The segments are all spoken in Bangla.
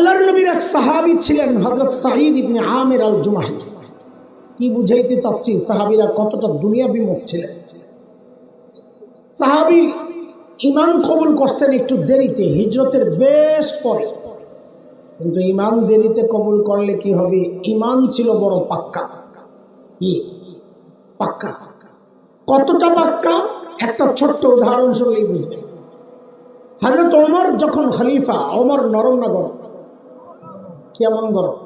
আল্লাহর নবীর এক সাহাবী ছিলেন হযরত সাঈদ ইবনে আমির আল জুমাহি। কি বুঝাইতে চাচ্ছি, সাহাবীরা কতটা দুনিয়া বিমুখ ছিলেন। সাহাবী ঈমান কবুল করছেন একটু দেরিতে, হিজরতের বেশ পরে, কিন্তু ঈমান দেরিতে কবুল করলে কি হবে, ঈমান ছিল বড় পাক্কা। কি পাক্কা? কতটা পাক্কা? একটা ছোট্ট উদাহরণ শুনলেই বুঝবেন। হযরত ওমর যখন খলিফা, ওমর নরম না গরম? কেমন গরম?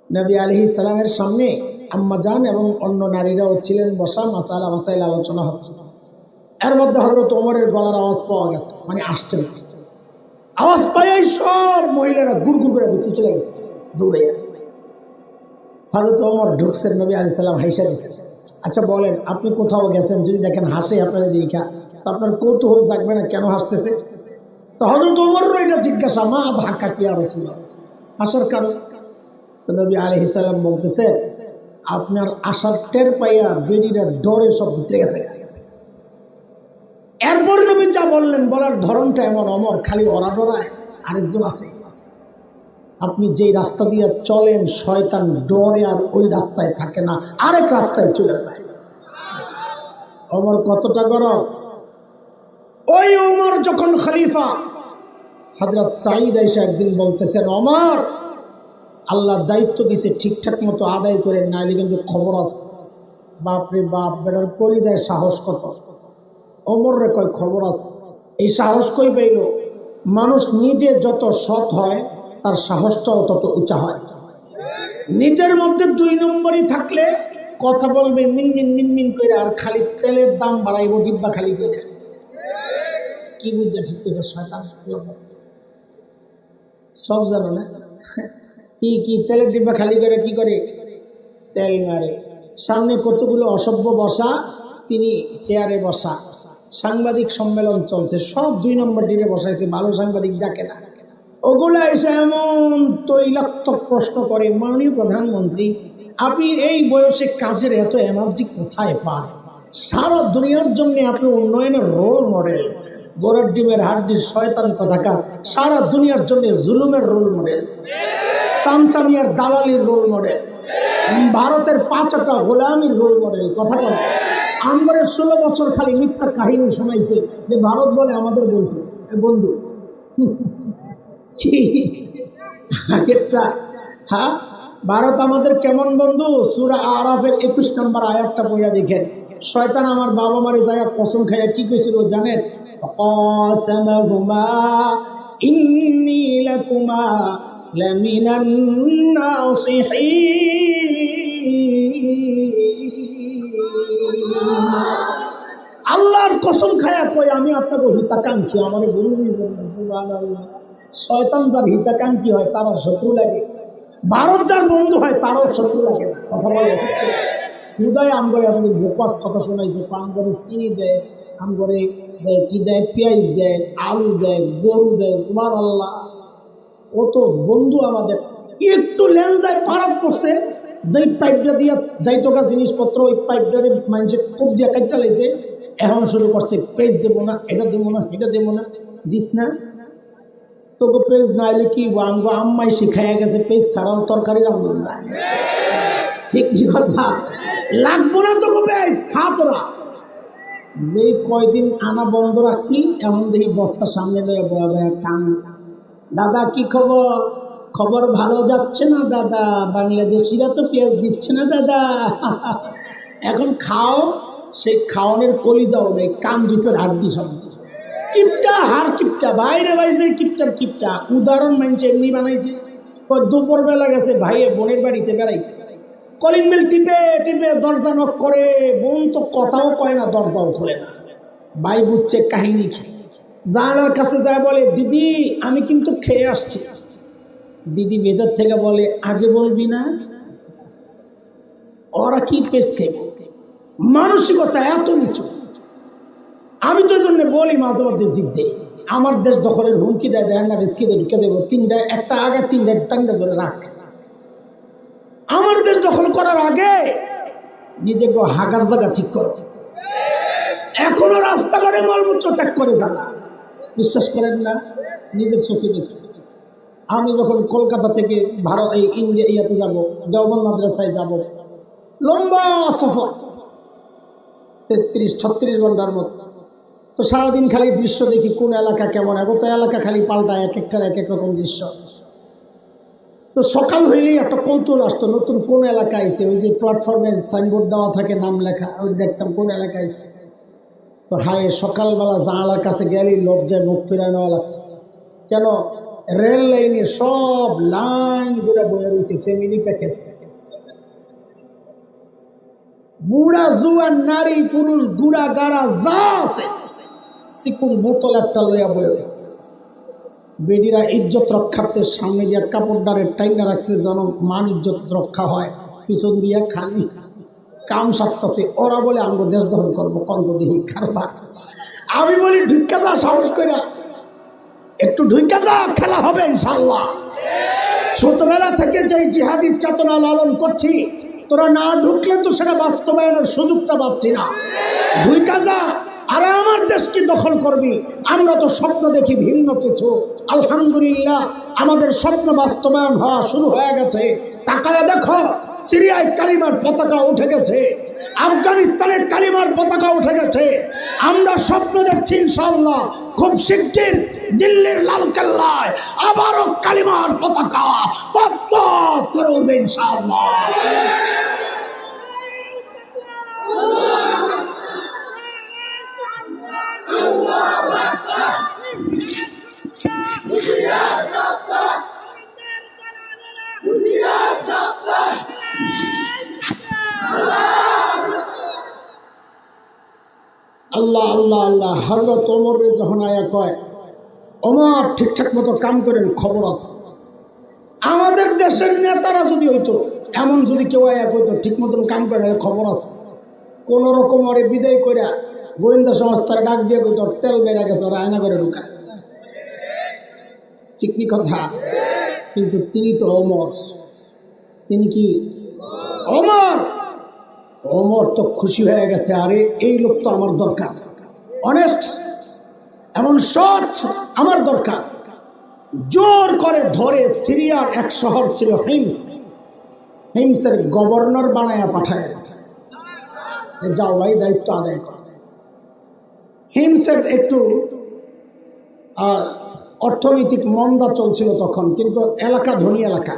নবী আলাইহিস সালামের সামনে আম্মাজান এবং অন্য নারীরাও ছিলেন বসা, মাসালা মাসাইল আলোচনা হচ্ছে। এর মধ্যে হযরত ওমরের গলার আওয়াজ পাওয়া গেছে, মানে আসছে না। আওয়াজ পাইয়াই সব মহিলারা গুড়গুড় করে বেঁচে চলে গেছে দৌড়ে। হযরত ওমর ঢুকছেন, নবী আলাইহিস সালাম হাসা দিয়েছেন। আচ্ছা বলেন, আপনি কোথাও গেছেন, যদি দেখেন হাসে আপনার দেখা, তো আপনার কৌতূহল জাগবে না কেন হাসতেছে? তো হযরত ওমরেরও এটা জিজ্ঞাসা, মা ধাক্কা কি আর হাসার কারণ? তো নবী আলাইহিস সালাম বলতেছে, আপনার আশার টের পাইয়া বেরিরা ডরে সব ভিতরে গেছে। এরপর নবী যা বললেন, বলার ধরনটা এমন, ওমর খালি ওরা ডরায়, আরেকজন আছে। আপনি যেই রাস্তা দিয়ে চলেন, শয়তান ডরে আর ওই রাস্তায় থাকে না, আরেক রাস্তায় চলে যায়। ওমর কতটা গরম! ওই ওমর যখন খলিফা, হযরত সাঈদ আয়েশা একদিন বলতেছেন, ওমর আল্লাহ দায়িত্ব দিছে, ঠিকঠাক মতো আদায় করেন, নাইলে কিন্তু খবর আছে। বাপরে বাপ, বেটার কলিজায় সাহস কত! ওমর রে কয় খবর আছে। এই সাহস কই পাইল? মানুষ নিজে যত সৎ হয় তার সাহসটাও তত উঁচা হয়। নিজের মধ্যে 2 নম্বরই থাকলে কথা বলবে মিনমিন মিনমিন করে, আর খালি তেলের দাম বাড়াইব ডিব্বা খালি করে। কি বুঝছে? ঠিক আছে, শয়তান সব জানো না। কি তেলের ডিব্বা খালি করে কি করে? তেল মারে। সামনে কতগুলো অসভ্য বসা, তিনি চেয়ারে বসা, সাংবাদিক সম্মেলন চলছে, সব 2 নম্বর ডিরে বসাইছে, ভালো সাংবাদিক ডাকে না। ওগুলা এসে এমন তৈলাক্তক প্রশ্ন করে, মাননীয় প্রধানমন্ত্রী আপনি এই বয়সে কাজের এত এনার্জি কোথায় পান? সারা দুনিয়ার জন্য আপনি উন্নয়নের রোল মডেল, গোড়ার ডিমের হাড্ডির শয়তান কথাকার, সারা দুনিয়ার জন্য জুলুমের রোল মডেল, সামসামিয়ার দালালির রোল মডেল, ভারতের 5 আঁকা গোলামির রোল মডেল। কথা বলে আমরা 16 বছর খালি মিথ্যা কাহিনী শোনাইছে যে ভারত বলে আমাদের বন্ধু। বন্ধু হ্যাঁ, ভারত আমাদের কেমন বন্ধু? সূরা আরাফের 21 নম্বর আয়াতটা পড়া দেখেন। শয়তান আমার বাবা মারে যায় কসম খাইয়া কি কইছিল জানেন? কাসামাহুমা ইন্নী লাকুমা লামিনান নাসিহিন। আল্লাহর কসম খায়া কই আমি আপনাকে হিতাকাঙ্ক্ষী, আমার বন্ধু। সুবহানাল্লাহ। শয়তান যার হিতাকাঙ্ক্ষী হয় তার শত্রু লাগে, ভারত যার বন্ধু হয় তারও শত্রু লাগে। কথা বলে হুদায় আমগরে আপনি বোপাস কথা শোনাইছে, আমগরে চিনি দেয়, আমগরে কি দেয়, পেঁয়াজ দেয়, আলু দেয়, গরু দেয়। সুবহানাল্লাহ। ও তো বন্ধু আমাদের। একটু লেনজায় পারাক করছে, যেই পাইপটা দিয়া যাইতো গা জিনিসপত্র, ওই পাইপটারে মানুষের খুব দিয়া কাটটা লাইছে, এখন শুরু করছে পেজ দেবো না, এটা দেবো না, এটা দেবো না, দিস না। তোকে পেজ না এলে কি আমগো আম্মাই শিখাইয়া গেছে, পেজ ছাড়াও তরকারি রান্না না। ঠিক কথা, লাগবো না তোকে পেজ, খা তোরা। যেই কয়দিন আনা বন্ধ রাখছি, এমন দেখি বস্তা সামনে নিয়ে বয়া বয়া কান। দাদা কি খবর? খবর ভালো যাচ্ছে না দাদা, বাংলাদেশিরা তো পেঁয়াজ দিচ্ছে না দাদা। এখন খাও, সেই খাওয়ানোর কলিজাও নেই, কান জুসের হাড্ডি সব কিপটা, হার কিপটা, বাইরে বাইরে কিপটার কিপটা। উদাহরণ মানুষ এমনি বানাইছে। দুপুর বেলা গেছে ভাইয়ে বোনের বাড়িতে বেড়াইতে, কলিং বেল টিপে টিপে দরজা নক করে, বোন তো কথাও কয় না, দরজাও খোলে না। ভাই বুঝছে কাহিনী কি, জানার কাছে যায় বলে, দিদি আমি কিন্তু খেয়ে আসছি। দিদি ভেতর থেকে বলে, আগে বলবি না? ওরা কি পেস্ট খেয়ে, মানসিকতা এত নিচু। আমি তো জন্য বলি মাঝে মধ্যে জিদ দেয়, আমার দেশ দখলের হুমকি দেয়, দেয় না রিস্কি দিয়ে ঢুকে দেবো, 3টা একটা আগে 3টা ধরে রাখ। আমার দেশ দখল করার আগে নিজেকে হাগার জায়গা ঠিক করো। এখনো রাস্তাঘাটে মলমূত্র ত্যাগ করে তারা, বিশ্বাস করেন না? নিজের চোখে দেখছি। আমি যখন কলকাতা থেকে ভারত এই ইন্ডিয়া ইয়াতে যাব, দেওবন্দ মাদ্রাসায় যাব, লম্বা সফর 33-36 ঘন্টার মতো। তো সারাদিন খালি দৃশ্য দেখি, কোন এলাকা কেমন, এখন তো এলাকা খালি পাল্টায়, এক একটার এক এক রকম দৃশ্য। তো সকাল হইলেই একটা কৌতূহল আসতো, নতুন কোন এলাকা আইছে, ওই যে প্ল্যাটফর্মের সাইনবোর্ড দেওয়া থাকে নাম লেখা, ওই দেখতাম কোন এলাকা আইছে। তো হায়, সকালবেলা জানালার কাছে গেলেই লজ্জায় মুখ ফিরায় নেওয়া লাগতো। কেন? রেল লাইনে সব লাইন করে বয়ে রয়েছে ফ্যামিলি প্যাকেজ, বুড়া জুয়ান নারী পুরুষ গুড়া গাড়া যা আছে চিকুন বোতল একটা লইয়া বয়ে রয়েছে। বেডিরা ইজ্জত রক্ষার্থে সামনে দিয়ে কাপড়দারের টাইনা রাখছে যেন মান ইজ্জত রক্ষা হয়, পিছন দিয়া খালি কাম সারতেছে। ওরা বলে আমরা দেশ দখল করবো, কন্ত দেখি কারবার। আমি বলি ঢুকা যা, সাহস করে একটু ঢুকা যা, খেলা হবে ইনশাআল্লাহ। ছোটবেলা থেকে যে জিহাদি চেতনা লালন করছি, তোরা না ঢুকলে তো সেটা বাস্তবায়নের সুযোগটা পাচ্ছি না। ঢুকা যা, আরে আমার দেশকে দখল করবি। আমরা তো স্বপ্ন দেখি ভিন্ন কিছু, আলহামদুলিল্লাহ আমাদের স্বপ্ন বাস্তবায়ন হওয়া শুরু হয়ে গেছে। তাকায় দেখো, সিরিয়ায় কালিমার পতাকা উঠে গেছে, আফগানিস্তানের কালিমার পতাকা উঠে গেছে। আমরা স্বপ্ন দেখছি ইনশাআল্লাহ খুব শিগগির দিল্লির লালকেল্লায় আবারও কালিমার পতাকা পথ পথ করে উঠবে ইনশাআল্লাহ। আল্লাহ আল্লাহ আল্লাহ। হযরত ওমর যখন আয়া কয়, ওমর ঠিকঠাক মতো কাম করেন, খবর আছে। আমাদের দেশের নেতারা যদি হইতো এমন, যদি কেউ আয়া কইতো ঠিক মতন কাম করে, খবর আছে, কোন রকম ওরে বিদায় কইরা গোয়েন্দা সংস্থার ডাক দিয়ে কইতো তেল বেড়া গেছে, ওরা আয়না করে ঢুকা, চিকনি কথা। কিন্তু তিনি তো ওমর, তিনি কি ওমর? ওমর তো খুশি হয়ে গেছে, আরে এই লোক তো আমার দরকার, অনেস্ট এমন সৎ আমার দরকার। জোর করে ধরে সিরিয়ার এক শহর ছিল হিমস, হিমসের গভর্নর বানায়া পাঠায়, যাও ভাই দায়িত্ব আদায় কর। হিমসের একটু অর্থনৈতিক মন্দা চলছিল তখন, কিন্তু এলাকা ধনী এলাকা,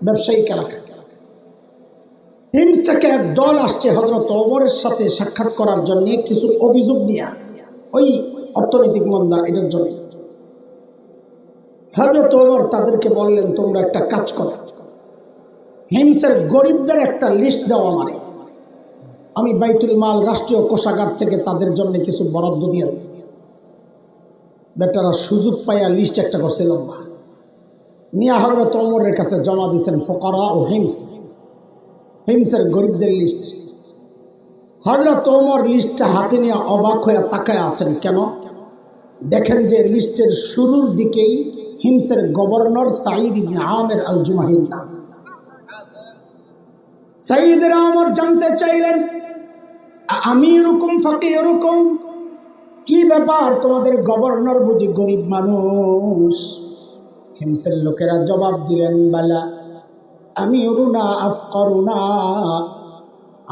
ব্যবসায়িক এলাকা। হিমস থেকে এক দল আসছে হযরত ওমরের সাথে সাক্ষাৎ করার জন্য, কিছু অভিযোগ নিয়ে, ওই অর্থনৈতিক মন্দা এটার জন্য। হযরত ওমর তাদেরকে বললেন, তোমরা একটা কাজ করো, হিমসের গরিবদের একটা লিস্ট দাও আমারে, আমি বাইতুল মাল রাষ্ট্রীয় কোষাগার থেকে তাদের জন্য কিছু বরাদ্দ দিয়ে দেব। বেটারা সুযোগ পাইয়া লিস্ট একটা করছে লম্বা, নিয়ে হযরত ওমরের কাছে জমা দিয়েছেন। ফুকারা ও হিমস, হিমসের গরিবদের লিস্ট। হযরত ওমর লিস্টটা হাতে নিয়ে অবাক হয়ে তাকায় আছেন। কেন? দেখেন যে লিস্টের শুরুর দিকেই হিমসের গভর্নর সাঈদ ইবনে আমির আল জুমাহির নাম। সাঈদরা ওমর জানতে চাইলেন, আমিরুকুম ফাকিরুকুম, কি ব্যাপার, তোমাদের গভর্নর বুঝি গরিব মানুষ? হিমসের লোকেরা জবাব দিলেন, বালা আমিরুনা আফকারুনা,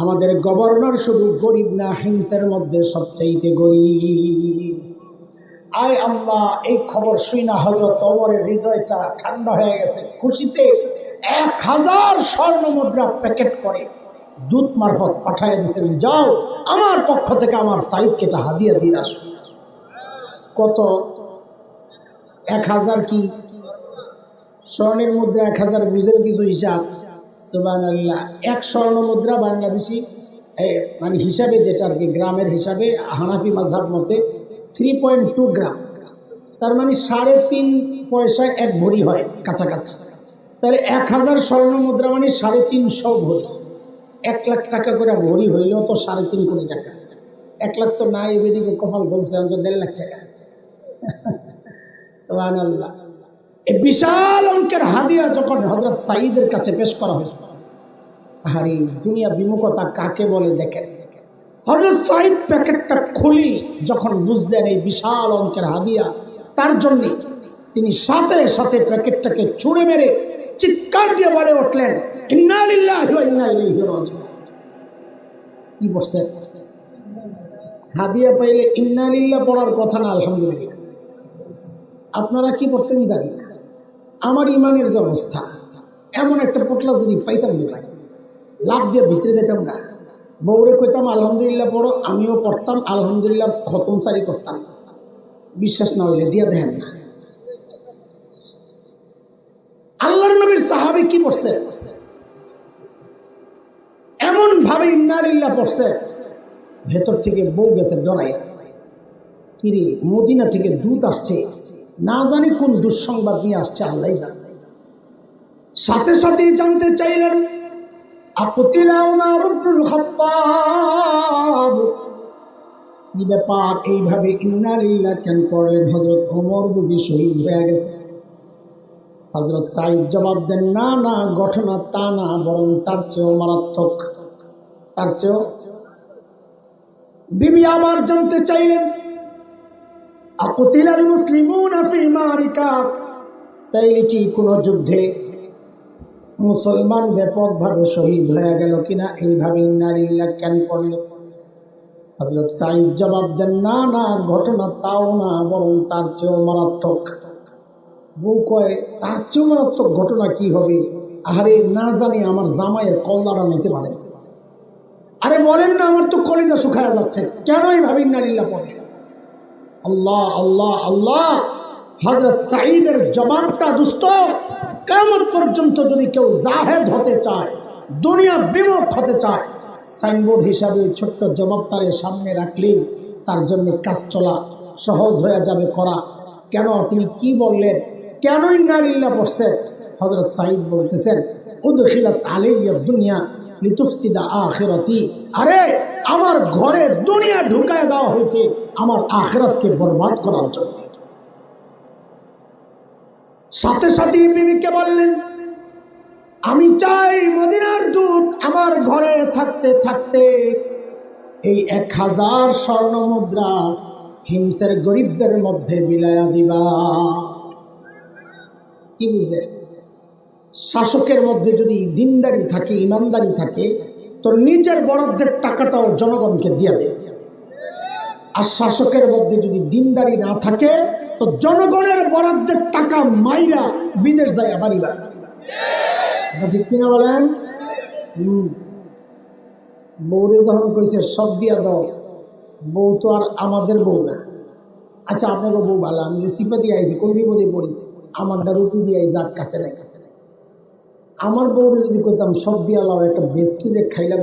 আমাদের গভর্নর শুধু গরিব না, হিমসের মধ্যে সবচাইতে গরিব। আয় আল্লাহ, এই খবর শুনে হযরত ওমরের হৃদয়টা ঠান্ডা হয়ে গেছে। খুশিতে 1000 স্বর্ণ মুদ্রা প্যাকেট করে দূত মারফত পাঠিয়ে দিয়েছেন, যাও আমার পক্ষ থেকে আমার সাইদকে এটা হাদিয়া দিয়ে আসো। কত? 1000 কি স্বর্ণের মুদ্রা? 1000 বুঝেন কিছু হিসাব? সুবহানাল্লাহ। 1 স্বর্ণ মুদ্রা বাংলাদেশি মানে হিসাবে, যেটা আর কি গ্রামের হিসাবে, হানাফি মাযহাব মতে 3.2 গ্রাম, তার মানে 3.5 পয়সায় 1 ভরি হয় কাছাকাছি। তাহলে 1000 স্বর্ণ মুদ্রা মানে 350 ভরি, 1 লাখ টাকা করে ভরি হইলেও তো 3.5 কোটি টাকা। 1 লাখ তো নাই, বেদিকে কপাল বলছে, অন্তত 1.5 লাখ টাকা। সুবহানাল্লাহ। এই বিশাল অঙ্কের হাদিয়া যখন হযরত সাঈদের কাছে পেশ করা হয়েছে, আরে দুনিয়া বিমুখতা কাকে বলে দেখেন। হযরত সাঈদ প্যাকেটটা খুলি যখন বুঝলেন এই বিশাল অঙ্কের হাদিয়া তার জন্য, তিনি সাথে সাথে প্যাকেটটাকে ছুঁড়ে মেরে চিৎকার দিয়ে বলে উঠলেন, ইন্না লিল্লাহি ওয়া ইন্না ইলাইহি রাজিউন। কি বলছে? হাদিয়া পাইলে ইন্না লিল্লাহ পড়ার কথা না, আলহামদুলিল্লাহ। আপনারা কি পড়তেন জানি না। আমার ইমানের যে অবস্থা, এমন একটা পোটলা যদি পাইতাম ভাই, লাভ দিয়ে ভিতরে যেতাম না। বউরে কইতাম আলহামদুলিল্লাহ পড়ো, আমিও পড়তাম আলহামদুলিল্লাহ, খতম সারি করতাম। বিশ্বাস না হইলে দিয়া দেখেন না। আল্লাহর নবীর সাহাবী কি পড়ছে? এমন ভাবে ইন্না লিল্লাহ পড়ছে, ভেতর থেকে বউ গেছে ডরাইয়া। কিরে, মদিনা থেকে দূত আসছে, না জানি কোন দুঃসংবাদ নিয়ে আসছে, আল্লাহ জানে। সাথে সাথেই জানতে চাইলেন, আকুতিলা উমর ইবনুল খাত্তাব, কি ব্যাপার, এইভাবে ইন্না লিল্লাহ কেন পড়লেন? হযরত ওমর বুঝি শহীদ হয়ে গেছে? হযরত সাঈদ জবাব দেন, না না, ঘটনা তা না, বরং তার চেয়েও মারাত্মক, তার চেয়েও। বিবি আবার জানতে চাইলেন, আকুতিলাল মুসলিমুনা ফি মারিকা, তাইলে কি কোন যুদ্ধে মুসলমান ব্যাপকভাবে শহীদ হয়ে গেল কিনা? এইভাবে ইন্না লিল্লাহ কেন পড়লেন? হযরত সাঈদ জবাব দেন, না না, ঘটনা তাও না, বরং তার চেয়েও মারাত্মক। বউ কয়, তার চেয়েও মারাত্মক ঘটনা কি হবে? আরে না জানি আমার জামাইয়ের কল্লাটা নিতে পারে। আরে বলেন না, আমার তো কলিজা শুকায়া যাচ্ছে, কেন এইভাবে ইন্না লিল্লাহ পড়লেন? আল্লাহ আল্লাহ আল্লাহ। হযরত সাঈদের জবানটা দুস্ত, কিয়ামত পর্যন্ত যদি কেউ জাহেদ হতে চায়, দুনিয়া বিমুখ হতে চায়, সাইনবোর্ড হিসাবে ছোট্ট জবাবটারে সামনে রাখলে তার জন্য কাজ চলা সহজ হয়ে যাবে করা। কেন, তিনি কি বললেন, কেন ইন্না লিল্লাহ পড়ছে? হযরত সাঈদ বলতেছেন, উদখিলাত আলাইয়া দুনিয়া লিতুফসিদা আখিরাতি, আরে আমার ঘরে দুনিয়া ঢুকায় দেওয়া হয়েছে আমার আখিরাতকে বরবাদ করার জন্য। সাথে সাথে বিবিকে বললেন, আমি চাই মদিনার দূত আমার ঘরে থাকতে থাকতে এই 1000 স্বর্ণ মুদ্রা হিমসের গরিবদের মধ্যে বিলায়া দিবা। কি বুঝলেন? শাসকের মধ্যে যদি দিনদারি থাকে, ইমানদারি থাকে, তো নিজের বরাদ্দের টাকাটাও জনগণকে দিয়ে দেয়। আর শাসকের মধ্যে যদি দিনদারি না থাকে, তো জনগণের বরাদ্দের টাকা মাইরা বিদেশ যায় বাড়িবা। ঠিক কিনা বলেন? বউরে যখন কইছে সব দিয়া দাও, বউ তো আর আমাদের বউ না। আচ্ছা, আপনারও বউ ভালো, আমি যে সিপা দিয়ে আইছি, কোন বিপদে পড়ি, আমারটা রুটি দিয়ে আইছি, আর কাছে নাই। আমার বউরে যদি কইতাম সব দিয়া লাও, একটা বেশকি যে খাইলাম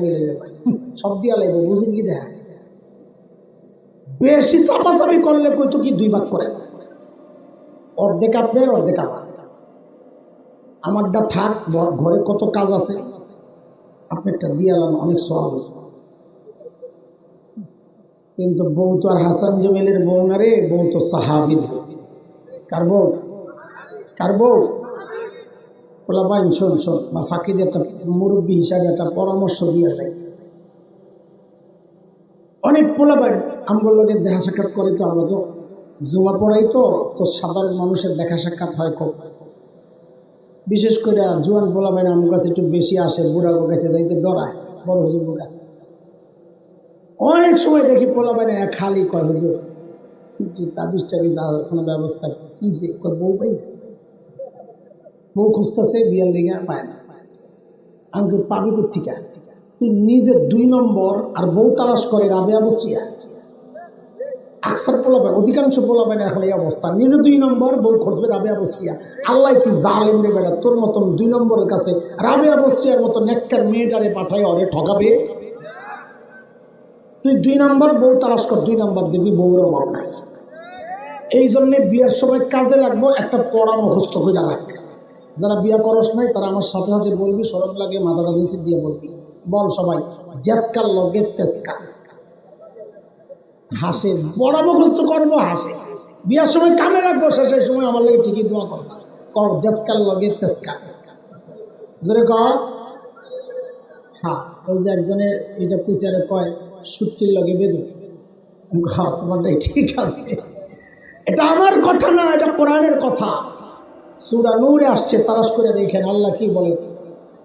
সব দিয়া লাইব, বুঝিন কি দেখা। বেশি চাপাচাপি করলে কইতো কি 2 ভাগ করে, অর্ধেক আপনার অর্ধেক আমার। আমারটা থাক, ঘরে কত কাজ আছে, আপনারটা দিয়ে আলাম, অনেক সহজ। কিন্তু বউ তো আর হাসান জমিলের বউ না রে, বউ তো সাহাবীর। কার বউ? কার বউ? পোলাপাইন শোন শোন, বা ফাঁকিদের একটা মুরব্বী হিসাবে একটা পরামর্শ দিয়ে যায়। অনেক পোলাপাইন আমগুলোর লোকের দেখা সাক্ষাৎ করে, তো আমরা তো জুমা পড়াই, তো সাধারণ মানুষের দেখা সাক্ষাৎ হয় খুব। বিশেষ করে জুয়ান পোলাপাইন আমার কাছে একটু বেশি আসে, বুড়া কাছে যাইতে ডরায়, বড় হুজুর কাছে। অনেক সময় দেখি পোলাপাইনে খালি কয়, হুজুর কিন্তু তাবিজ টাবিজ কোনো ব্যবস্থা কি যে বউ পাই, বউ খুঁজতেছে বিয়ার লেগে পায় না। আমি পাবি কোথেকে? তুই নিজের 2 নম্বর আর বউ তালাশ করে রাবেয়া বসিয়া। আকসার পোলাপাইন, অধিকাংশ পোলাপাইনের এখন এই অবস্থা, নিজে 2 নম্বর, বউ খুঁজবে রাবেয়া বসিয়া। আল্লাহ কি জালেম রে বেটা, তোর মতন 2 নম্বরের কাছে রাবেয়া বসিয়ার মতো নেককার মেয়েটারে পাঠাই অরে ঠকাবে। তুই 2 নম্বর বউ তালাশ কর, 2 নম্বর দিবি, বউর অভাব নাই। এই জন্যে বিয়ার সময় কাজে লাগবো একটা পড়া মুখস্থ করে রাখবে। যারা বিয়া করস নাই তারা আমার সাথে সাথে বলবি, সরব লাগে মাথাটা নিচে দিয়ে বলবি, বল সবাই, জেসকার লগে তেসকা। হাসে, পড়া মুখস্থ করবো, হাসে। বিয়ার সময় কামে লাগবো, শেষের সময় আমার লাগে ঠিকই দোয়া করবা, কর জেসকার লগে তেসকা। জোরে কর। হ্যাঁ, ওই যে একজনের এটা পুষারে কয় সুটকির লগে বেদু। তোমারটাই ঠিক আছে। এটা আমার কথা না, এটা কোরআনের কথা। সূরা নূরে আসছে, তালাশ করে দেখেন আল্লাহ কি বলে।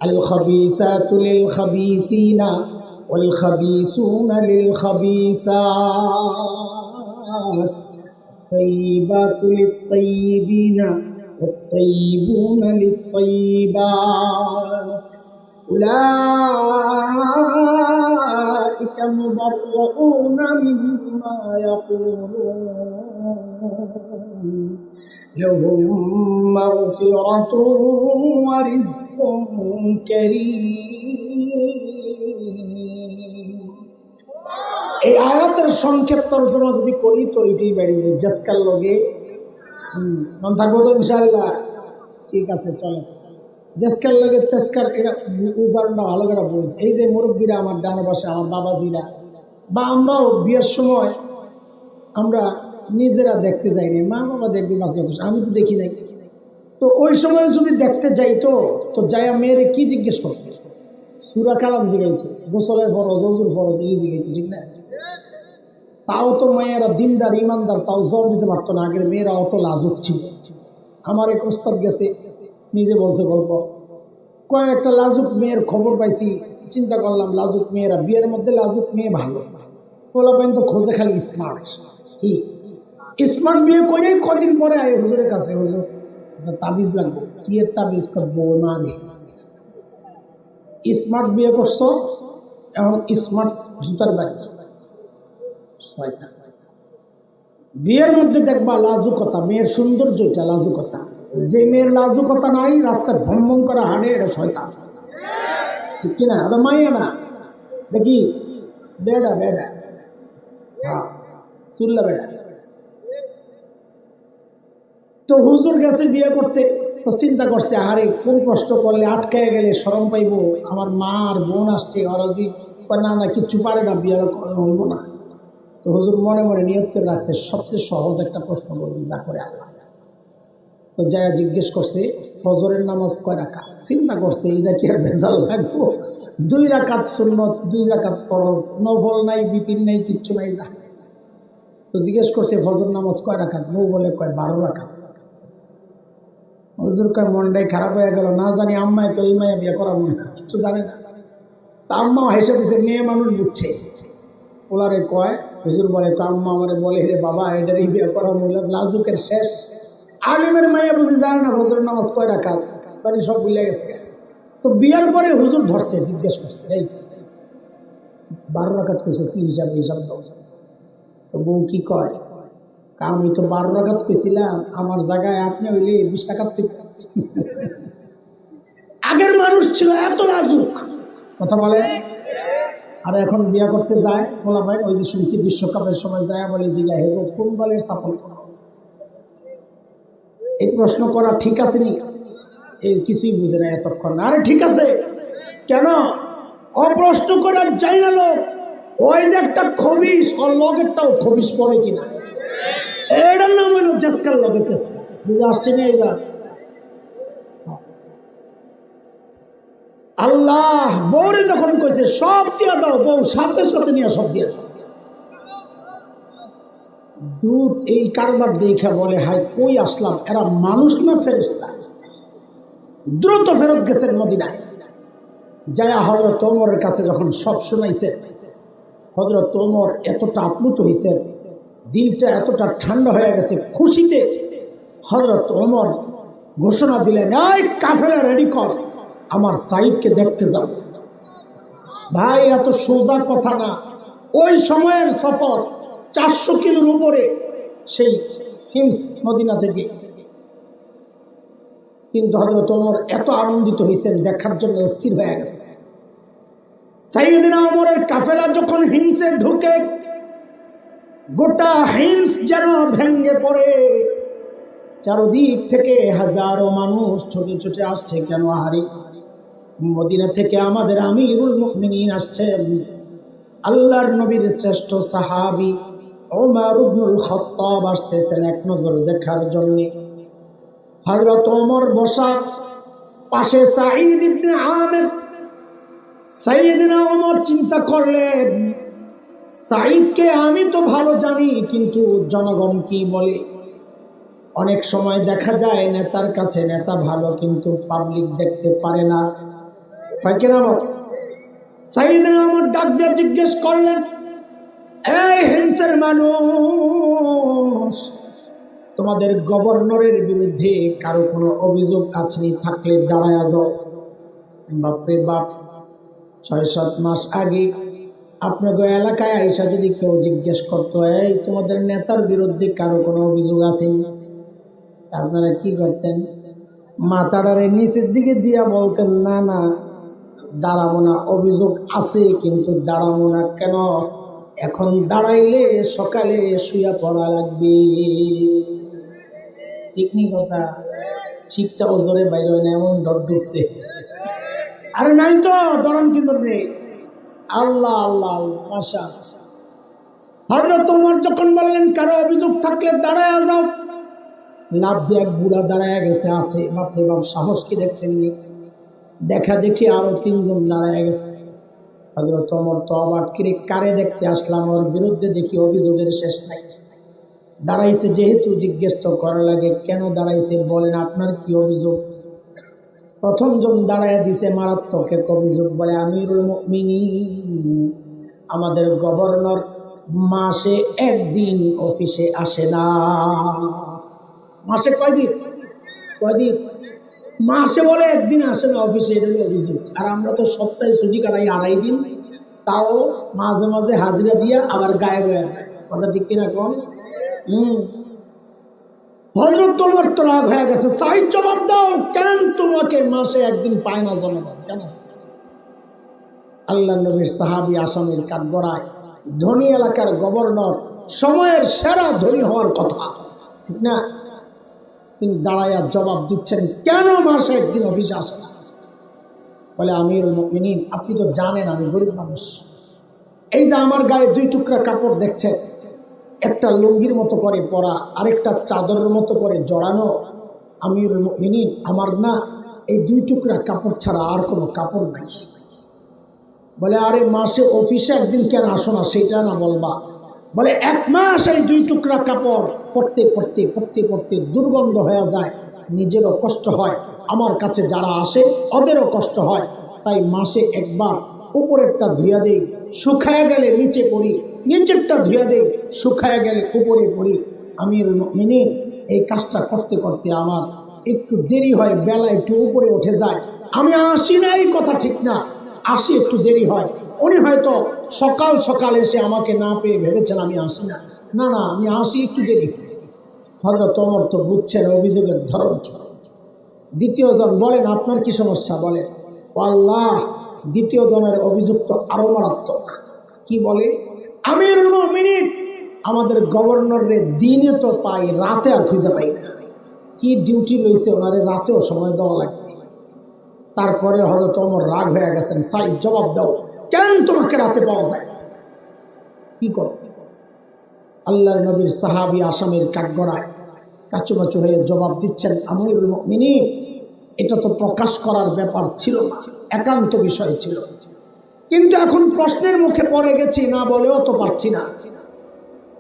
আল খাবিসাতু লিল খাবিসিনা ওয়াল খাবিসুনা লিল খাবিসাত তাইয়িবাতু লিত তাইয়িবিনা ওয়াত তাইয়িবুনা লিত তাইয়িবাত উলাইকা মুবাররাউনা মিম্মা ইয়াকুলুন لهم مغفرة ورزق كريم। এই আয়াতের সংক্ষেপ তর্জমা যদি করি তো এটাই বেরিয়ে জাসকাল লগে মন থাকবো তো ইনশাআল্লাহ। ঠিক আছে, চলো জাসকাল লগে তেসকার এটা উদাহরণটা ভালো করে বুঝ। এই যে মুরব্বীরা আমার ডান পাশে, আমার বাবাজিরা বা আমরাও বিয়ের সময় আমরা নিজেরা দেখতে যাইনি, মা বাবা দেখবি মাঝে, আমি তো দেখি নাই। তো ওই সময় যদি দেখতে যাইতো তো যাইয়া মেয়েরে কি জিজ্ঞেস করতো? সূরা কালাম জিগাইতো, গোসলের ফরজ, ওযুর ফরজ এই জিগাইতো, ঠিক না? তাও তো মেয়েরা দিনদার ইমানদার, তাও জবাব দিতে পারতো না। আগের মেয়েরা অত লাজুক ছিল। আমার এক ওস্তাদ গেছে, নিজে বলছে গল্প, কয়েকটা লাজুক মেয়ের খবর পাইছি। চিন্তা করলাম লাজুক মেয়েরা, বিয়ের মধ্যে লাজুক মেয়ে ভালো, পোলা পাইন তো খোঁজে খালি স্মার্ট। কি স্মার্ট বিয়ে করে কদিন পরে আয় হুজুরের কাছে, হুজুর তাবিজ লাগবে। কি এর তাবিজ? করবো মানে স্মার্ট বিয়ে করছো, এখন স্মার্ট জুতার বাড়ি। বিয়ের মধ্যে দেখবা লাজুকতা, মেয়ের সৌন্দর্য, এটা লাজুকতা। যে মেয়ের লাজুকতা নাই, রাস্তায় ভ্রমণ করে হাঁটে, এটা শয়তান, ঠিক কিনা? ওটা মাইয়া না, দেখি বেডা বেডা, হ্যাঁ চুল্লা বেডা। তো হুজুর গেছে বিয়ে করতে, তো চিন্তা করছে আরে কোন কষ্ট করলে আটকায় গেলে শরম পাইবো, আমার মা আর বোন আসছে, ওরা যদি না না কিচ্ছু পারে না, বিয়ে হইব না। তো হুজুর মনে মনে নিয়ত করে রাখছে সবচেয়ে সহজ একটা প্রশ্ন করবি, যা করে আল্লাহ। তো যায়া জিজ্ঞেস করছে ফজরের নামাজ কয় রাকাত? চিন্তা করছে এইটা কি আর ভেজাল লাগবো, 2 রাকাত সুন্নত, 2 রাকাত ফরজ, নফল নাই, বিতির নাই, কিচ্ছু নাই। তো জিজ্ঞেস করছে ফজর নামাজ কয় রাকাত? বউ বলে কয় 12 রাকাত। হুজুর কয় মনটাই খারাপ হয়ে গেল, না জানি আম্মায় তো এই মায়া বিয়ে করাবো না, কিছু জানে না। তা আম্মা হেসে দিছে, মেয়ে মানুষ বুঝছে। ওলারে কয়, হুজুর বলে আম্মা আমারে বলে রে বাবা এটারই বিয়ে করাবো। লাজুকের শেষ, আলিমের মায়া বুঝে জানে না ফজর নামাজ কয় রাকাত, বাড়ি সব ভুলে গেছে। তো বিয়ার পরে হুজুর ধরছে, জিজ্ঞেস করছে এই 12 রাকাত কইছো, কি হিসাবে? হিসাব দাও। তো বউ কি কয়? আমি তো 12 রাকাত কইছিলাম, আমার জায়গায় আপনি হইলে 20 রাকাত। আগের মানুষ ছিল এত লাজুক, কথা বলে। আর এখন বিয়া করতে যায় বলা ভাই, ওই যে শুনছি বিশ্বকাপের সময় যায় বলে জিগা হেগো কোন বলের সাপোর্ট। এই প্রশ্ন করা ঠিক আছে নি? এই কিছুই বুঝে না এতক্ষণ। আরে ঠিক আছে, কেন অপ্রশ্ন করার চাই না লোক? ওই যে একটা খবিস, ওর লগেরটাও খবিস পড়ে কিনা, এটার নাম হইল জাসকাল লগেতেছে। বুঝে আসছে না? এইটা আল্লাহ বউরে যখন কইছে সব দিয়া দাও, বউ সাথে সাথে নিয়ে সব দিয়ে দিচ্ছে। দুধ এই কারবার দেখা বলে হাই কই আসলাম, এরা মানুষ না ফেরেশতা? দ্রুত ফেরত গেছেন মদিনায়। যায়া হযরত ওমরের কাছে যখন সব শুনাইছে, হযরত ওমর এতটা আপ্লুত হয়েছে, দিলটা এতটা ঠান্ডা হয়ে গেছে খুশিতে। হযরত ওমর ঘোষণা দিলেন, এই কাফেলা রেডি কর, আমার সাইদকে দেখতে যাও। ভাই এত সোজা কথা না, ওই সময়ের সফর 400 কিলোর উপরে, সেই হিমস মদিনা থেকে। কিন্তু হযরত ওমর এত আনন্দিত হয়েছেন, দেখার জন্য অস্থির হয়ে গেছে। সাইয়েদনা ওমরের কাফেলা যখন হিমসে ঢুকে, গোটা হিমস যেন ভেঙে পড়ে। চারদিক থেকে হাজারো মানুষ ছুটে ছুটে আসছে। কেন? আহারি মদিনা থেকে আমাদের আমিরুল মুমিনিন আসছেন, আল্লাহর নবীর শ্রেষ্ঠ সাহাবী ওমর ইবনুল খাত্তাব আসতেছেন এক নজর দেখার জন্য। হযরত ওমর বসা, পাশে সাঈদ ইবনে আমির। সাইয়েদনা ওমর চিন্তা করলেন, সাঈদকে আমি তো ভালো জানি, কিন্তু জনগণ কি বলে? অনেক সময় দেখা যায় নেতার কাছে নেতা ভালো, কিন্তু পাবলিক দেখতে পারে না। হয় কিনা? সাইয়েদনা ওমর ডাক দিয়ে জিজ্ঞেস করলেন, এই হিমসের মানুষ, তোমাদের গভর্নরের বিরুদ্ধে কারো কোনো অভিযোগ আছে? থাকলে দাঁড়ায় যাও। বাপরে বাপ, ৬-৭ মাস আগে আপনার এলাকায় আইসা যদি কেউ জিজ্ঞেস করতো, এই তোমাদের নেতার বিরুদ্ধে কারো কোনো অভিযোগ আসেনি, আপনারা কি করতেন? মাথাটারে নিচের দিকে দিয়া বলতেন, না না দাঁড়াবো না, অভিযোগ আছে কিন্তু দাঁড়াবো না। কেন? এখন দাঁড়াইলে সকালে শুয়া পড়া লাগবে। ঠিক নি কথা? ঠিকটা ওজরে বাইরে হয় না, এমন ডর ঢুকছে। আরে নাই তো, ডরান কি করবে? আল্লাহ আল্লাহ আল্লাহ, মাশা। হযরত ওমর যখন বললেন কারো অভিযোগ থাকলে দাঁড়ায় যাও, লাভ দিয়ে এক বুড়া দাঁড়ায় গেছে। আছে বাপরে বাপ, সাহস কি দেখছেন? দেখা দেখি আরো 3 জন দাঁড়ায় গেছে। হযরত ওমর তো অবাক, কিরে কারে দেখতে আসলাম, ওর বিরুদ্ধে দেখি অভিযোগের শেষ নাই। দাঁড়াইছে যেহেতু জিজ্ঞেস তো করা লাগে, কেন দাঁড়াইছে বলেন, আপনার কি অভিযোগ? প্রথম জন দাঁড়ায় দিছে মারাত্মক এক অভিযোগ, বলে আমিরুল মুমিনিন, আমাদের গভর্নর মাসে একদিন অফিসে আসে না। মাসে কয়দিন? মাসে বলে একদিন আসে না অফিসে, এটা হলো অভিযোগ। আর আমরা তো সপ্তাহে ছুটি কাটাই 2.5 দিন, তাও মাঝে মাঝে হাজিরা দিয়ে আবার গায়ে গায়ে দেয়। কথা ঠিক কিনা কোন? হযরত ওমর তো রাগ হয়ে গেছে, সাই জবাব দাও, কেন তোমাকে মাসে একদিন পায় না জনগণ? কেন? আল্লাহ নবীর সাহাবী আসামির কাঠগড়ায়, ধনী এলাকার গভর্নর, সময়ের সেরা ধনী হওয়ার কথা, ঠিক না? তিনি দাঁড়াইয়া জবাব দিচ্ছেন, কেন মাসে একদিন অফিসে আসে না? বলে আমিরুল মুমিনিন, আপনি তো জানেন আমি গরিব মানুষ। এই যে আমার গায়ে 2 টুকরা কাপড় দেখছেন, একটা লুঙ্গির মতো করে পরা, আরেকটা চাদরের মতো করে জড়ানো। আমিরুল মুমিনিন, আমার না এই 2 টুকরা কাপড় ছাড়া আর কোনো কাপড় নাই। বলে আরে মাসে অফিসে একদিন কেন আসো না, সেটা না বলবা? বলে 1 মাস এই 2 টুকরা কাপড় পরতে পরতে পরতে পরতে দুর্গন্ধ হয়ে যায়, নিজেরও কষ্ট হয়, আমার কাছে যারা আসে ওদেরও কষ্ট হয়, তাই মাসে একবার উপরেরটা ধুইয়া দেই, শুকায় গেলে নিচে পড়ি, নিচেরটা ধুইয়া দেই, শুকায় গেলে উপরে পড়ি। আমিরুল মুমিনিন, এই কাজটা করতে করতে আমার একটু দেরি হয়, বেলা একটু উপরে উঠে যায়, আমি আসি না এই কথা ঠিক না, আসি একটু দেরি হয়। উনি হয়তো সকাল সকাল এসে আমাকে না পেয়ে ভেবেছেন আমি আসি না, না না আমি আসি একটু দেরি। হযরত ওমর তো বুঝছেন অভিযোগের ধরন কি। দ্বিতীয় জন বলেন, আপনার কি সমস্যা? বলেন। আল্লাহ, দ্বিতীয় জনের অভিযোগ তো আরো মারাত্মক। কি বলে? আমিরুল মুমিনিন, আমাদের গভর্নরের দিনে তো পাই, রাতে আর খুঁজে পাই না। কি ডিউটি লইছে ওনারে, রাতেও সময় দেওয়া লাগবে। তারপরে হযরত ওমর রাগ হয়ে গেছেন, সাই জবাব দাও, কেন তোমাকে রাতে পাওয়া যায়? কি করো? আল্লাহর নবীর সাহাবী আসামির কাঠগড়ায় কাচুমাচু হয়ে জবাব দিচ্ছেন, আমিরুল মুমিনিন, এটা তো প্রকাশ করার ব্যাপার ছিল না, একান্ত বিষয় ছিল, কিন্তু এখন প্রশ্নের মুখে পড়ে গেছি, না বলেও তো পারছি না।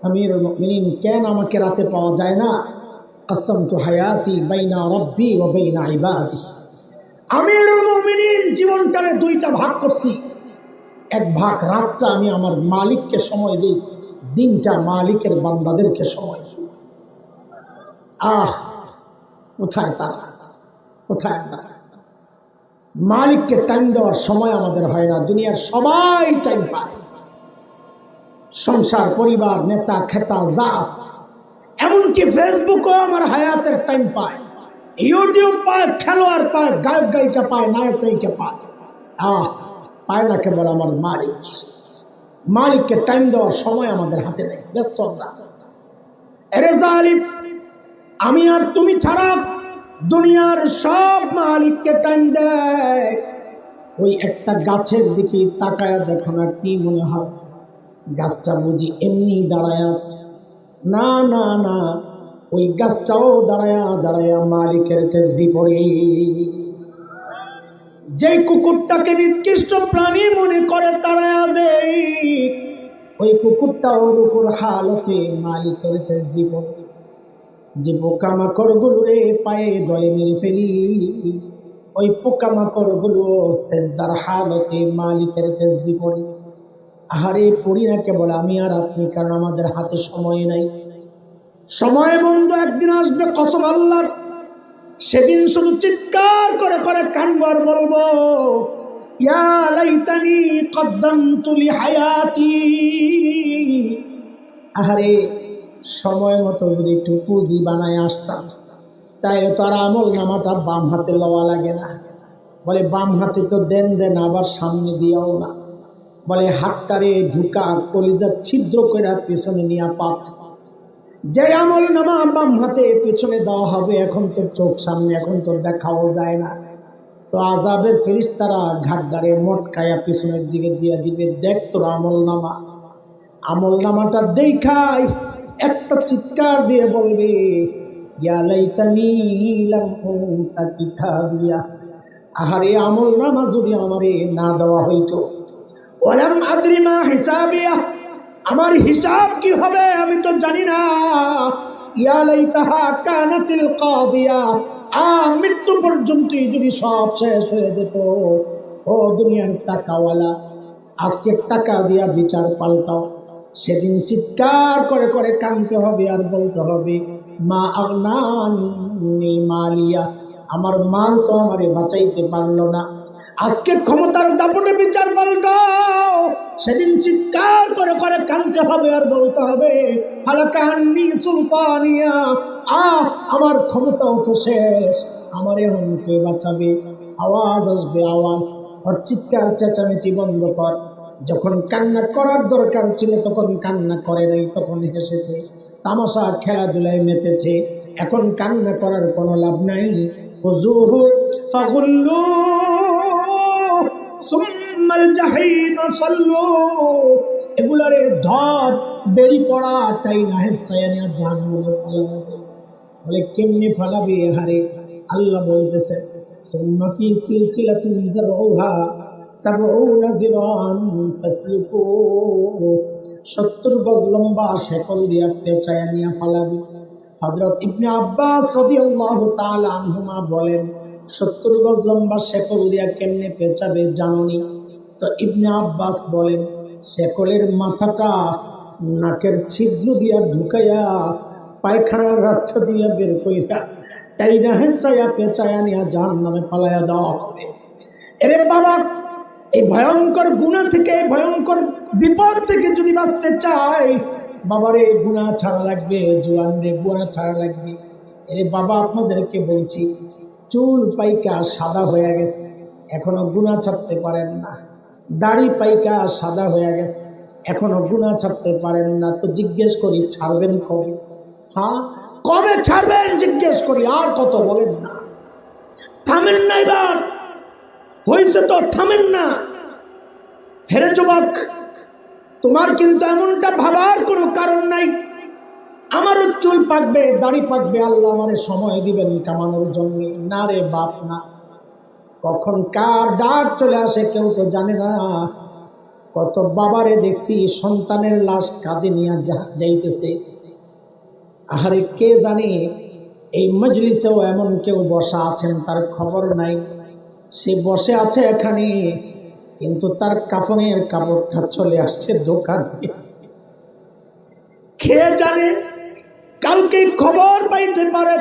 আমিরুল মুমিনিন, কেন আমাকে রাতে পাওয়া যায় না? কাসামতু হায়াতি বাইনা রাব্বি ওয়া বাইনা ইবাদি। আমিরুল মুমিনিন, জীবনটারে 2টা ভাগ করছি। এক ভাগ রাতটা আমি আমার মালিককে সময় দিই, দিনটা মালিকের বান্দাদেরকে সময় দিই। কোথায় তারা, কোথায় আমরা? মালিককে টাইম দেওয়ার সময় আমাদের হয় না। দুনিয়ার সবাই টাইম পায়, সংসার, পরিবার, নেতা খেতা যা আছে, এমনকি ফেসবুকও আমার হায়াতের টাইম পায়, ইউটিউব পায়, খেলোয়াড় পায়, গায়ক গায়িকা পায়, নায়ক নায়িকা পায়। পায় না কেবল আমার মালিক। মালিককে টাইম দেওয়ার সময় আমাদের হাতে নেই, ব্যস্ত আমরা। এরে জালিম, আমি আর তুমি ছাড়া দুনিয়ার সব মালিককে টাইম দেয়। ওই একটা গাছের দিকে তাকায় দেখো না, কি মনে হয় গাছটা বুঝি এমনি দাঁড়ায় আছে? না না না, ওই গাছটাও দাঁড়ায়া দাঁড়ায়া মালিকের তাসবিহ পড়ে। যে কুকুরটাকে নিকৃষ্ট প্রাণী মনে করে তাড়ায়া দেয়, ওই কুকুরটাও রুকুর হালতে মালিকের তাসবিহ পড়ে। যে পোকামাকড় গুলো রে পায়ে দয়ে মেরে ফেলি, ওই পোকামাকড় গুলো সেজদার হালতে মালিকের তাসবিহ পড়ে। আহারে পড়ি না কেবল আমি আর আপনি, কারণ আমাদের হাতে সময় নাই। সময় বন্ধু একদিন আসবে কসম আল্লাহর, সেদিন শুধু চিৎকার করে করে কানবো আর বলবো ইয়া লাইতানি কদ্দামতু লিহায়াতি। আহারে সময় মতো যদি একটু পুঁজি বানায় আসতাম, তাইলে তো আর আমল নামাটা বাম হাতে লওয়া লাগে না। বলে বাম হাতে তো দেন দেন, আবার সামনে দিয়াও না। বলে হাতটারে ঢুকা কলিজার ছিদ্র করে পেছনে নিয়ে পাত। যে আমল নামা বাম হাতে পেছনে দেওয়া হবে, এখন তো চোখ সামনে, এখন তো দেখাও যায় না। তো আযাবের ফেরেশতারা ঘাটদারে মটকায়া পিছনের দিকে দিয়ে দিবে, দেখ তোর আমল নামা। আমল নামাটা দেখাই একটা চিৎকার দিয়ে বলবে ইয়া লাইতানি লাম উতা কিতাবিয়া। আহারে আমল নামা যদি আমারে না দেওয়া হইতো, ওয়ালাম আদরি মা হিসাবিয়া, আমার হিসাব কি হবে আমি তো জানি না। ইয়া লাইতাহা কানাতিল কাদিয়া, মৃত্যু পর্যন্ত যদি সব শেষ হয়ে যেত। ও দুনিয়ার টাকাওয়ালা, আজকে টাকা দিয়া বিচার পাল্টাও। সেদিন চিৎকার করে করে কাঁদতে হবে আর বলতে হবে মা আগনানি মালিয়া, আমার মাল তো আমারে বাঁচাইতে পারলো না। আজকে ক্ষমতার দাপটে বিচার পাল্টাও। সেদিন চিৎকার করে করে কাঁদতে হবে আর বলতে হবে হালাকান্নি সুলতানিয়া, আমার ক্ষমতাও তো শেষ, আমার এখন কে বাঁচাবে। আওয়াজ আসবে, আওয়াজ, আর চিৎকার চেঁচামেচি বন্ধ কর। যখন কান্না করার দরকার ছিল তখন কান্না করে নাই, তখন হেসেছে, তামাশা খেলাধুলায় মেতেছে। এখন কান্না করার কোনো লাভ নাই। খুযুহু ফাগুল্লু সুম্মাল জাহিম সাল্লু, এগুলারে ধর বেরি পড়া তাই না হেসায়ানি আর জাহান্নামে ফেলাবে। বলে কেমনে ফেলাবে? হারে আল্লাহ বলতেছে সুম্মা ফি সিলসিলাতিন যারউহা ৭০ যিরাআন ফাসলুকু, ৭০ গজ লম্বা শেকল দিয়া পেঁচায়া নিয়ে ফেলাবে। হযরত ইবনে আব্বাস রাদিয়াল্লাহু তাআলা আনহুমা বলেন ৭০ গজ লম্বা শেকল দিয়া কেমনে পেঁচাবে জানোনি? তো ইবনে আব্বাস বলেন শেকলের মাথাটা নাকের ছিদ্র দিয়া ঢুকাইয়া পায়খানার রাস্তা দিয়া বের কইরা টাইনা হেঁচাইয়া পেঁচায়া নিয়ে জাহান্নামে পালাইয়া দেওয়া হবে। এরে বাবা, এই ভয়ঙ্কর গুনাহ থেকে, এই ভয়ঙ্কর বিপদ থেকে যদি বাঁচতে চাই, বাবারে গুনাহ ছাড়া লাগবে, জোয়ান রে গুনাহ ছাড়া লাগবে। এরে বাবা, আপনাদেরকে বলছি, চুল পাইকা সাদা হয়ে গেছে, এখনো গুনাহ ছাড়তে পারেন না। দাড়ি পাইকা সাদা হয়ে গেছে, এখনো গুনাহ ছাড়তে পারেন না। তো জিজ্ঞেস করি ছাড়বেন কবে? হ্যাঁ, কবে ছাড়বেন জিজ্ঞেস করি, আর কত বলেন না। থামেন না, এবার হয়েছে তো থামেন না। হেরে যুবক, তোমার কিন্তু এমনটা ভাবার কোনো কারণ নাই আমারও চুল পাকবে, দাড়ি পাকবে, আল্লাহ আমারে সময় দিবেন কামানোর জন্য। না রে বাপ না, কখন কার ডাক চলে আসে কেউ তো জানে না। কত বাবারে দেখছি সন্তানের লাশ কাঁধে নিয়ে যাইতেছে, আহারে কে জানে এই মজলিসেও এমন কেউ বসা আছেন তার খবর নাই। সে বসে আছে এখানে, কিন্তু তার কাফনের কাপড়টা চলে আসছে দোকানে। কে জানে কালকে খবর পাইতে পারে,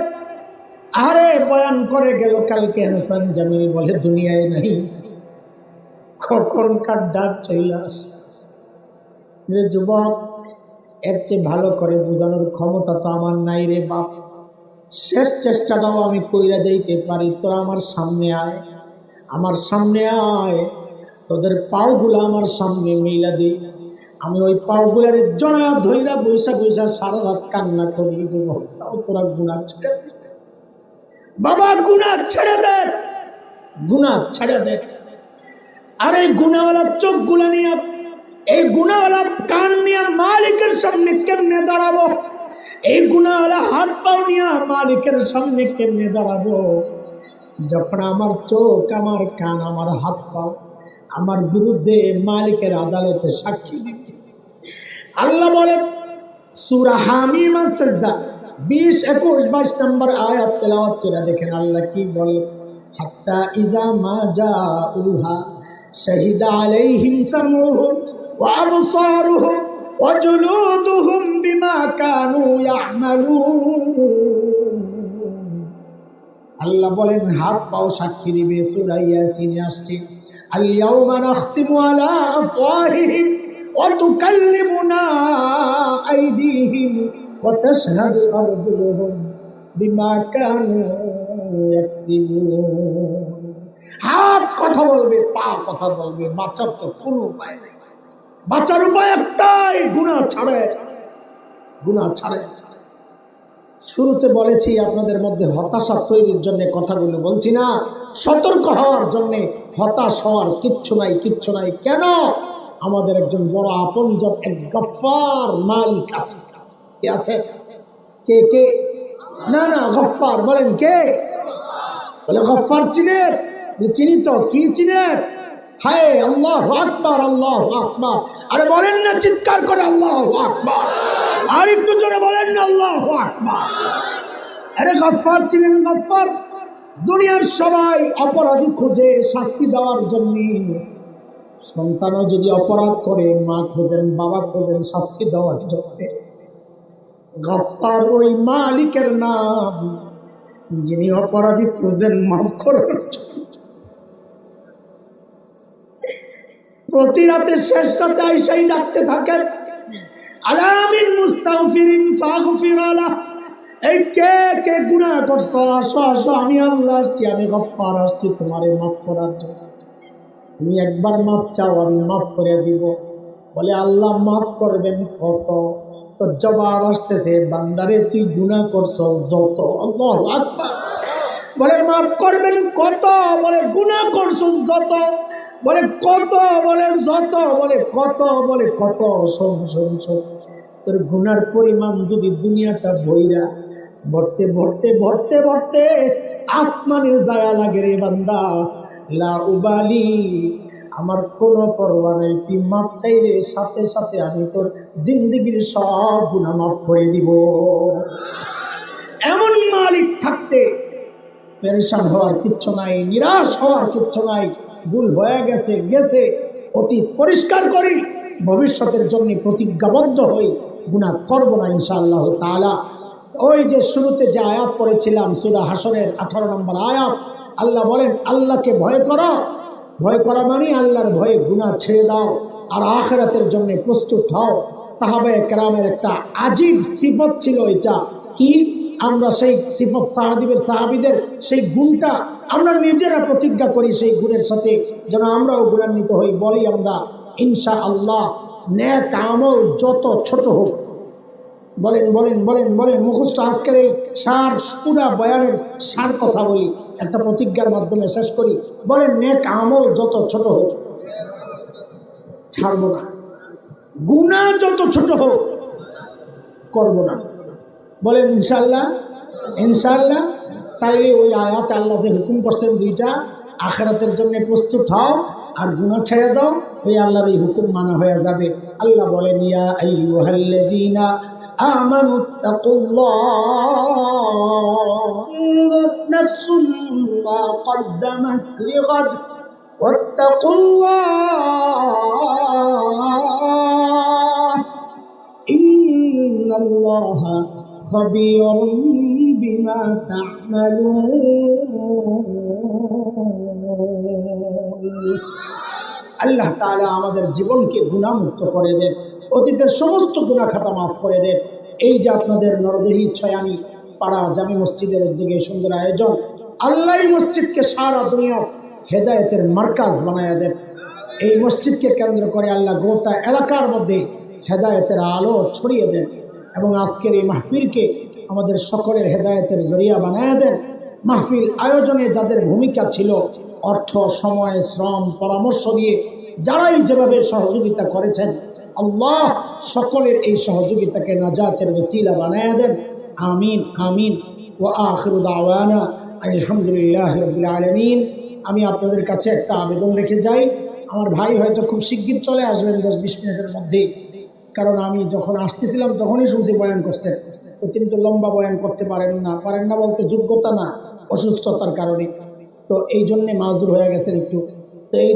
আরে বয়ান করে গেল কালকে হাসান জামিল বলে দুনিয়ায় নাই, কখন কার ডাক চলে আসে। যুবক, এর চেয়ে ভালো করে বোঝানোর ক্ষমতা তো আমার নাই রে বাপ। শেষ চেষ্টাটাও আমি কইরা যাইতে পারি, তোরা আমার সামনে আয়, আমার সামনে আয়, তোদের পাওগুলো আমার সামনে মিলা দে। আমি ওই পাওগুলার জড়া ধইরা বৈশা বৈশা সারা রাত কান্না করি। যুবক, তাও তোরা গুনাহ ছেড়ে দে বাবা, গুনাহ ছেড়ে দে, গুনাহ ছেড়ে দে। আর এই গুনাহওয়ালা চোখগুলা নিয়ে, এই গুনাহওয়ালা কান নিয়ে মালিকের সামনে কেমনে দাঁড়াবো? এই গুনাহওয়ালা হাত পাও নিয়ে মালিকের সামনে কেমনে দাঁড়াবো? যখন আমার চোখ, আমার কান, আমার হাত পাও আমার বিরুদ্ধে মালিকের আদালতে সাক্ষী দিবে। আল্লাহ বলেন সূরা হামিম সাজদা 20, 21, 22 নম্বর আয়াত তেলাওয়াত করে দেখেন আল্লাহ কি বলে, হাত্তা ইযা মা জাউহা শাহিদা আলাইহিম সামউহুম ওয়া আবসারুহুম ওয়া জুলুদুহুম বিমা কানু ইয়ামালুন। আল্লাহ বলেন হাত পাও সাক্ষী দিবে। সূরা ইয়াসিনে আসছে, আল ইয়াউমা নাখতিমু আলা আফওয়াহিহিম ওয়া তুকাল্লিমুনা আইদিহিম ওয়া তাশহাদু আরজুলুহুম বিমা কানু ইয়াকসিবুন। হাত কথা বলবে, পা কথা বলবে, বাঁচার তো কোনো উপায় নেই। বাঁচার উপায় একটাই, গুনাহ ছাড়ে, গুনাহ ছাড়ে। শুরুতে বলেছি আপনাদের মধ্যে হতাশা তৈরির জন্য কথাগুলো বলছি না, সতর্ক হওয়ার জন্য। হতাশ হওয়ার কিচ্ছু নাই, কিচ্ছু নাই। কেন? আমাদের একজন বড় আপনজন, এক গফফার মালিক আছে। কে আছে? কে কে? না না, গফফার বলেন কে? বলে গফফার চিনেন? চিনি তো। কি চিনেন? হায় আল্লাহু আকবার, আল্লাহু আকবার। আরে বলেন না চিৎকার করে আল্লাহু আকবার। আর একটু জোরে বলেন না আল্লাহু আকবার। আরে গফফার চিনেন? গফফার দুনিয়ার সবাই অপরাধী খুঁজে শাস্তি দেওয়ার জন্য। সন্তানও যদি অপরাধ করে মা খোঁজেন, বাবা খোঁজেন শাস্তি দেওয়ার জন্য। গফফার ওই মালিকের নাম যিনি অপরাধী খুঁজেন মাফ করার জন্য। প্রতি রাতে শেষ রাতে আইসাই ডাকতে থাকেন, আলামিন মুস্তাগফিরিন ফাগফির আলাহ। এই কে কে গুনাহ করছো, আসো আসো, আমি আল্লাহ আসছি, আমি গফফার আসছি তোমারে মাফ করার জন্য। তুমি একবার মাফ চাও, আমি মাফ করে দিব। বলে আল্লাহ মাফ করবেন কত? তো জবাব আসতেছে, বান্দারে তুই গুনাহ করছো যত। আল্লাহু আকবার। বলে মাফ করবেন কত? বলে গুনাহ করছো যত। বলে কত? বলে যত। বলে কত? বলে কত? শোন শোন শোন, তোর গুনার পরিমাণ যদি দুনিয়াটা ভইরা ভরতে ভরতে ভরতে ভরতে আসমানে যায় লাগে রে বান্দা, লা উবালি, আমার কোনো পরোয়া নাই। তুই মাফ চাইলে সাথে সাথে আমি তোর জিন্দেগির সব গুনাহ মাফ করে দিব। এমন মালিক থাকতে পেরেশান হওয়ার কিচ্ছু নাই, নিরাশ হওয়ার কিচ্ছু নাই। ভুল হয়ে গেছে গেছে, অতীত পরিষ্কার করি, ভবিষ্যতের জন্য প্রতিজ্ঞাবদ্ধ হই, গুনাহ করব না ইনশাআল্লাহ তাআলা। ওই যে শুরুতে যে আয়াত পড়েছিলাম সূরা হাশরের 18 নম্বর আয়াত, আল্লাহ বলেন আল্লাহকে ভয় করো। ভয় করা মানে আল্লাহর ভয়ে গুনাহ ছেড়ে দাও আর আখিরাতের জন্য প্রস্তুত হও। সাহাবায়ে কেরামের একটা আজীব সিফত ছিল এটা। কি? আমরা সেই সিফত সাহাবীদের সেই গুণটা আমরা নিজেরা প্রতিজ্ঞা করি, সেই গুণের সাথে যেন আমরাও গুণান্বিত হই। বলি আমরা ইনশাআল্লাহ, নেক আমল যত ছোট হোক, বলেন বলেন বলেন বলেন, মুখস্থ আজকের এই সার পুরা বয়ানের সার কথা বলি, একটা প্রতিজ্ঞার মাধ্যমে শেষ করি। বলেন নেক আমল যত ছোট হোক ছাড়বো না, গুনাহ যত ছোট হোক করব না। বলেন ইনশাআল্লাহ, ইনশাআল্লাহ। তাইলে ওই আয়াতে আল্লাহ যে হুকুম করছেন দুইটা, আখিরাতের জন্য প্রস্তুত হও আর গুনাহ ছেড়ে দাও, ওই আল্লাহর এই হুকুম মানা হয়ে যাবে। আল্লাহ বলেন ইয়া আইয়ুহাল্লাযীনা আমানু তাকুল্লাহ নাফসুম মা কদ্দামাত লিগাদ ওয়াত্তাকুল্লাহ ইন্নাল্লাহা খাবীরুম বিমা তা'মালুন। আল্লাহ তাআলা আমাদের জীবনকে গুনাহমুক্ত করে দেন, অতীতের সমস্ত গুনাহ খাতা মাফ করে দেন। এই যে আপনাদের নরদেহী ছয়ানি পাড়া জামি মসজিদের দিকে সুন্দর আয়োজন, আল্লাহ এই মসজিদকে সারা দুনিয়ার হেদায়েতের মার্কাজ বানায়া দেন। এই মসজিদকে কেন্দ্র করে আল্লাহ গোটা এলাকার মধ্যে হেদায়েতের আলো ছড়িয়ে দেন এবং আজকের এই মাহফিলকে আমাদের সকলের হেদায়েতের জরিয়া বানায়া দেন। মাহফিল আয়োজনে যাদের ভূমিকা ছিল, অর্থ, সময়, শ্রম, পরামর্শ দিয়ে যারাই যেভাবে সহযোগিতা করেছেন, আল্লাহ সকলের এই সহযোগিতাকে নাজাতের ওসিলা বানায়া দেন। আমিন আমিন। ওয়া আখিরু দাওয়ানা আলহামদুলিল্লাহি রাব্বিল আলামিন। আমি আপনাদের কাছে একটা আবেদন রেখে যাই। আমার ভাই হয়তো খুব শিগগির চলে আসবেন, 10-20 মিনিটের মধ্যে। কারণ আমি যখন আসতেছিলাম তখনই শুনছি বয়ান করছেন, তো তিনি তো লম্বা বয়ান করতে পারেন না বলতে যোগ্যতা না, অসুস্থতার কারণে, তো এই জন্যে মাযুর হয়ে গেছেন একটু। তো এই